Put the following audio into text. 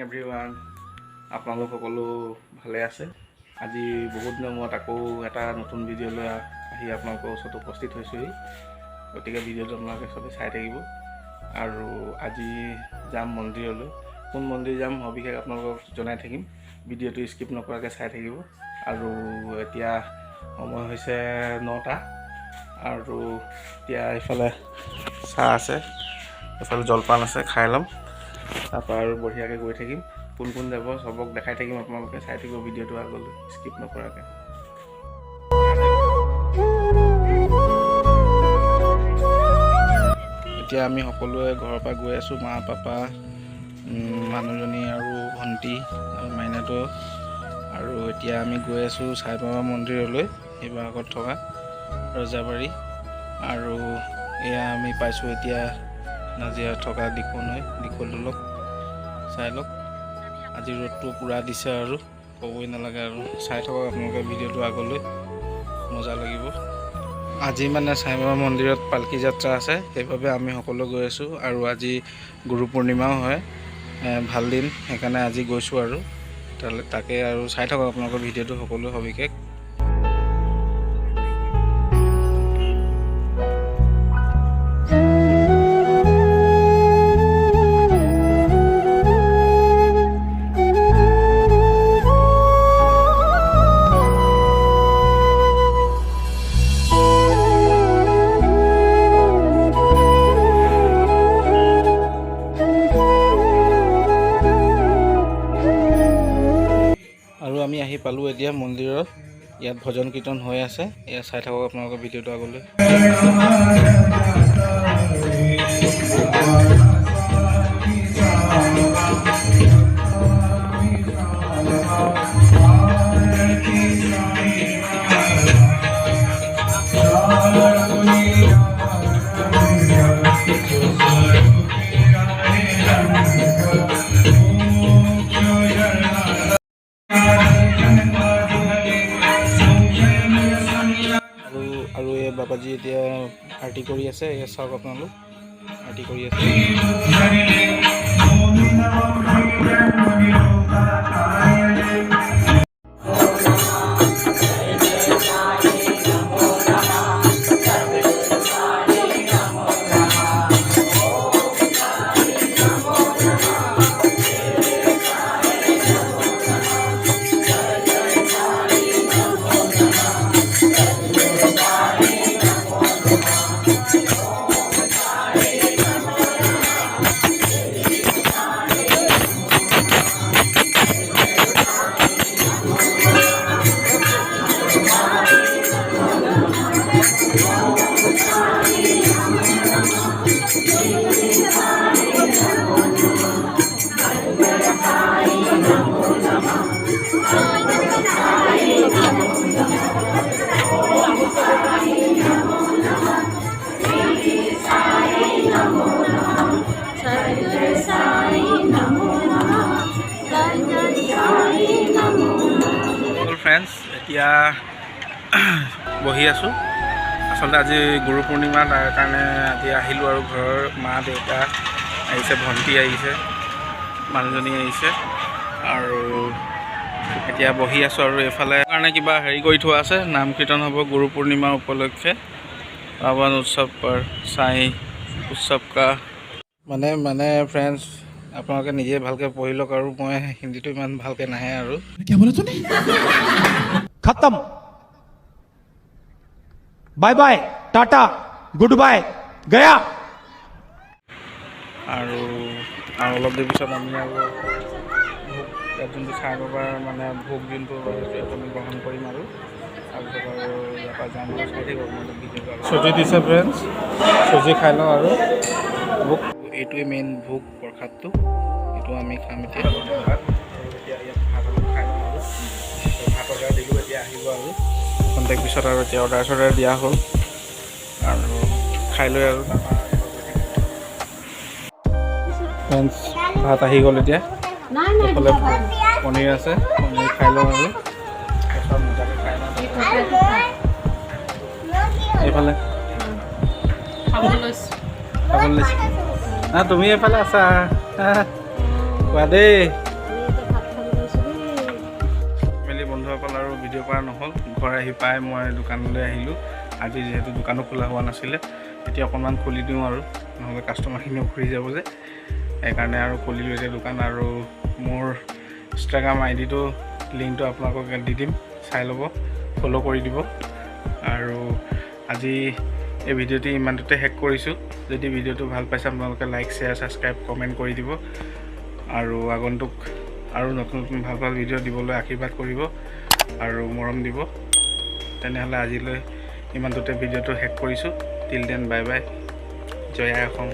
Everyone, আপোনালোক সকলো ভালে আছে। আজি বহুত দিনৰ মূৰত আকৌ এটা নতুন ভিডিঅ' লৈ আহি আপোনালোকৰ ওচৰত উপস্থিত হৈছোঁহি। গতিকে ভিডিঅ'টো আপোনালোকে চবেই চাই থাকিব। আৰু আজি যাম মন্দিৰলৈ। কোন মন্দিৰ যাম সবিশেষ আপোনালোকক জনাই থাকিম। ভিডিঅ'টো স্কিপ নকৰাকৈ চাই থাকিব। আৰু এতিয়া সময় হৈছে 9টা। আৰু এতিয়া এইফালে চাহ আছে, এইফালে জলপান আছে, খাই ল'ম। তাৰপৰা আৰু বঢ়িয়াকৈ গৈ থাকিম। কোন কোন যাব চবক দেখাই থাকিম। আপোনালোকে চাই থাকিব ভিডিঅ'টো আগলৈ স্কিপ নকৰাকৈ। এতিয়া আমি সকলোৱে ঘৰৰ পৰা গৈ আছোঁ, মা পাপা, মানুহজনী আৰু ভণ্টি আৰু মাইনাটো। আৰু এতিয়া আমি গৈ আছোঁ সাই বাবা মন্দিৰলৈ, শিৱসাগৰত থকা ৰজাবাৰী। আৰু এয়া আমি পাইছোঁ এতিয়া নাজিৰাত থকা দীঘলদলক। চাই লওক, আজি ৰ'দটো পূৰা দিছে আৰু ক'বই নালাগে। আৰু চাই থাকক আপোনালোকে ভিডিঅ'টো আগলৈ, মজা লাগিব। আজি মানে সাই বাবা মন্দিৰত পালকি যাত্ৰা আছে, সেইবাবে আমি সকলো গৈ আছোঁ। আৰু আজি গুৰু পূৰ্ণিমাও হয়, ভাল দিন, সেইকাৰণে আজি গৈছোঁ। আৰু তাকে আৰু চাই থাকক আপোনালোকৰ ভিডিঅ'টো সকলো সবিশেষ। আৰু আমি আহি পালোঁ এতিয়া মন্দিৰত। ইয়াত ভজন কীৰ্তন হৈ আছে, এয়া চাই থাকক আপোনালোকৰ ভিডিঅ'টো আগলৈ। আৰু এই বাবাজী এতিয়া আৰতি কৰি আছে, এয়া চাওক আপোনালোক, আৰতি কৰি আছে। ফ্ৰেণ্ডছ, এতিয়া বহি আছোঁ। আচলতে আজি গুৰু পূৰ্ণিমা, তাৰ কাৰণে আজি আহিলোঁ। আৰু ঘৰৰ মা দেউতা আহিছে, ভণ্টি আহিছে, মানুহজনী আহিছে। আৰু এতিয়া বহি আছোঁ। আৰু এইফালে কাৰণে কিবা হেৰি কৰি থোৱা আছে, নাম কীৰ্তন হ'ব গুৰু পূৰ্ণিমা উপলক্ষে। পাৱন উৎসৱ পৰ সাই উৎসৱ কা মানে ফ্ৰেণ্ডছ, আপোনালোকে নিজে ভালকৈ পঢ়ি লওক। আৰু মই হিন্দীটো ইমান ভালকৈ নাহে। আৰু खत्म, bye bye, tata, good bye, गया। আৰু অলপ দেৰি পিছত আমি আৰু ভোগ, যোনটো সাই বাবাৰ মানে ভোগ যোনটো সেইটো আমি গ্ৰহণ কৰিম। আৰু তাৰপিছত আৰু ইয়াৰ পৰা যাম, আৰু চাই থাকিব আপোনালোকে ভিডিঅ'টো। চুজি দিছে ফ্ৰেণ্ডছ, চুজি খাই লওঁ। আৰু ভোগ, এইটোৱে মেইন ভোগ, প্ৰসাদটো, এইটো আমি খাম এতিয়া। ভাত, আৰু এতিয়া ইয়াত ভাত অলপ খাই লওঁ। আৰু ভাত অৰ্ডাৰ দিলোঁ, এতিয়া আহিব। আৰু কণ্টেক্ট পিছত আৰু এতিয়া অৰ্ডাৰ চৰ্ডাৰ দিয়া হ'ল, আৰু খাই লৈ আৰু ফ্ৰেণ্ডছ ভাত আহি গ'ল। এতিয়া এইফালে পনীৰ আছে, পনীৰ খাই লওঁ। আৰু তাৰপিছত মজাকৈ খাই লওঁ। এইফালে খাবলৈ লৈছোঁ। তুমি এইফালে আছা। কোৱা দেই ফেমিলি বন্ধুসকল আৰু ভিডিঅ' কৰা নহ'ল। ঘৰ আহি পাই মই দোকানলৈ আহিলোঁ। আজি যিহেতু দোকানো খোলা হোৱা নাছিলে, এতিয়া অকণমান খুলি দিওঁ আৰু নহ'লে কাষ্টমাৰখিনিও ঘূৰি যাব যে, সেইকাৰণে আৰু খুলিলোঁ এতিয়া দোকান। আৰু মোৰ ইনষ্টাগ্ৰাম আইডিটো লিংকটো আপোনালোকক দি দিম, চাই ল'ব, ফ'ল' কৰি দিব। আৰু আজি এই ভিডিঅ'টি ইমানটোতে শেষ কৰিছোঁ। যদি ভিডিঅ'টো ভাল পাইছে আপোনালোকে লাইক, শ্বেয়াৰ, ছাবস্ক্ৰাইব, কমেণ্ট কৰি দিব। আৰু আগন্তুক আৰু নতুন নতুন ভাল ভাল ভিডিঅ' দিবলৈ আশীৰ্বাদ কৰিব আৰু মৰম দিব। তেনেহ'লে আজিলৈ ইমানটোতে ভিডিঅ'টো শেষ কৰিছোঁ। টিল দেন বাই বাই, জয় আই অসম।